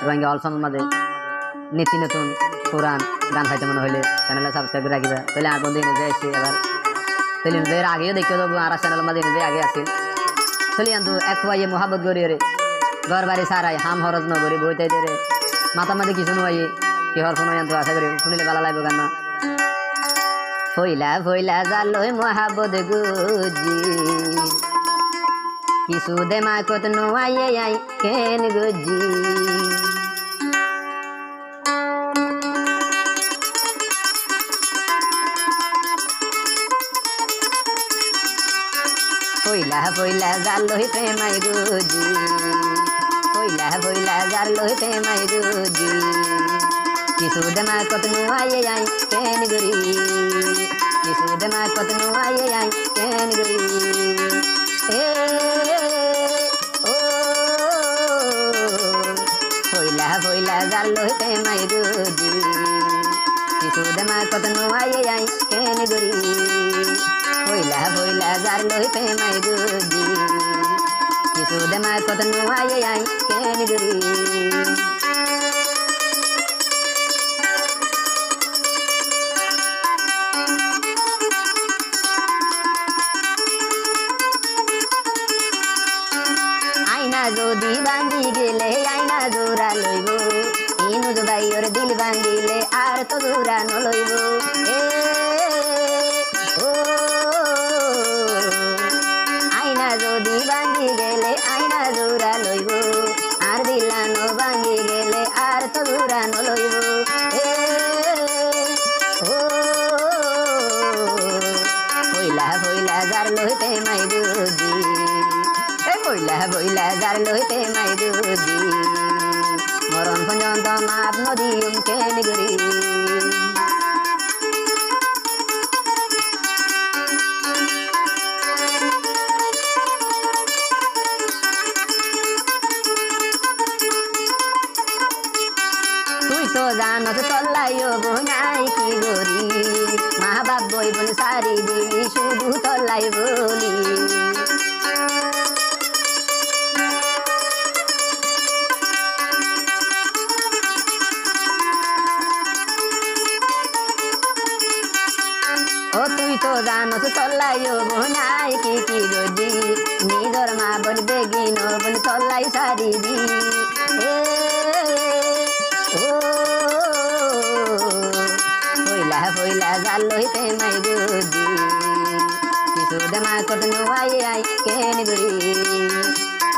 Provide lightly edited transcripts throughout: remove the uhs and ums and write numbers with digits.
Rohingya all channel মাঝে নীতি নতুন কোরআন গান পাইতে মনে হইলে চ্যানেলে সাবস্ক্রাইব করে রাখিবা তাহলে আর বন্ধু নিজে এসে এবার তাহলে নিজের আগেও দেখতে দেবো আর চ্যানেল মাঝে নিজে আগে আসিল তাহলে আনতো এক ভাইয়ে মহাবত করি রে ঘর বাড়ি সারাই হাম হরজ নগরী বইতে রে মাথা মাঝে কিছু নয় কি হর ফোন আনতো আশা করি শুনিলে ভালো লাগবে গান ফইলা ফইলা জালই মহাবত গুজি কিছু দে মা কত নোয়াই আই কেন গুজি ফইলা ফইলা জালই প্রেমাই গুজি ফইলা ফইলা জালই প্রেমাই গুজি কিছু দে মা কত নোয়াই আই কেন গুরি কিছু দে মা কত নোয়াই আই কেন গুরি এ ও ফইলা ফইলা জালই প্রেমাই গুজি কিছু দে মা কত নোয়াই আই কেন গুরি ফইলা ফইলা জালই প্রেমাই গুজি কিছু দে মা কত নোয়াই আই কেন গুরি যদি ভাঙ্গি গেলে আইনা জোড়া লইব ইনুজ ভাইয়ের দিল ভাঙ্গিলে আর তো জোড়া নলইব এ ও আইনা যদি ভাঙ্গি গেলে আইনা জোড়া লইব আর দিলানো ভাঙ্গি গেলে আর তো জোড়া নলইব এ ও ফইলা ফইলা যার লইতে মাই বুঝি বইলা বইলা যার লইতে মাই দুজি মরণ পর্যন্ত মাপ নদীম কেন গুরি তুই তো জানত তল্লাইও বোনাই কি গরি মা বাপ বই বোন সারি দিলি শুধু তল্লাই বলি ও তুই তো জানত তল্লাইও বোনাই কি গজি নিজর মা বোন বেগিন বোন তল্লাই সারি দি এ ও ফইলা ফইলা জাল লইতে মাই গুজি কিছু দেমা কত নোয়াই আই কেন গুরি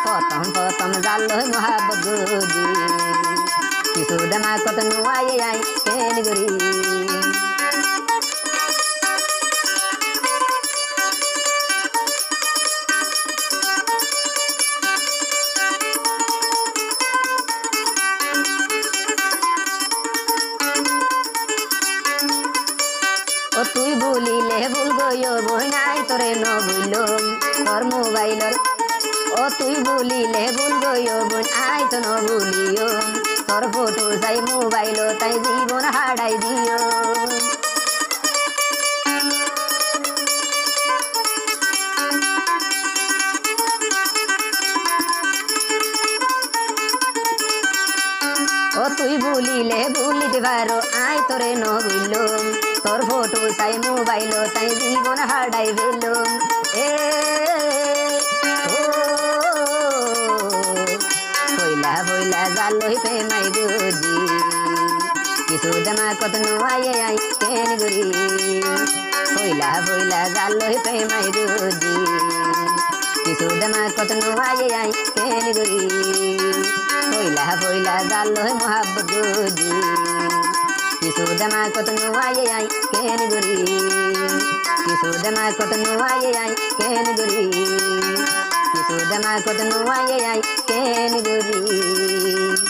প্রথম প্রথম জাল লই মহাবত গুজি কিছু দেমা কত নোয়াই আই কেন গুরি ও তুই বলিলে ভুল গইও বইনাই তোরে ন বুইলম তোর মোবাইলর ও তুই বলিলে ভুল গইও বোন আই তো ন ভুলিও তোর ফটো চাই মোবাইল তাই জীবন হারাই দিও ও তুই বলিলে ভুলিতে পারো আই তোরে ন বুইলম তোর ফটো চাই মোবাইল তাই জীবন হারাই দিলম এ ও ফইলা ফইলা জাল লইতে মাই গুজি কিছু দেমা কত নোয়াই আই কেন গুরি ফইলা ফইলা জাল লইতে মাই গুজি কিছু দেমা কত নোয়াই আই কেন গুরি ফইলা ফইলা জাল লই মহাবত গুজি কিছু দেমা কত নোয়াই আই কেন গুরি কিছু দেমা কত নোয়াই আই কেন গুরি কিছু দেমা কত নোয়াই আই কেন গুরি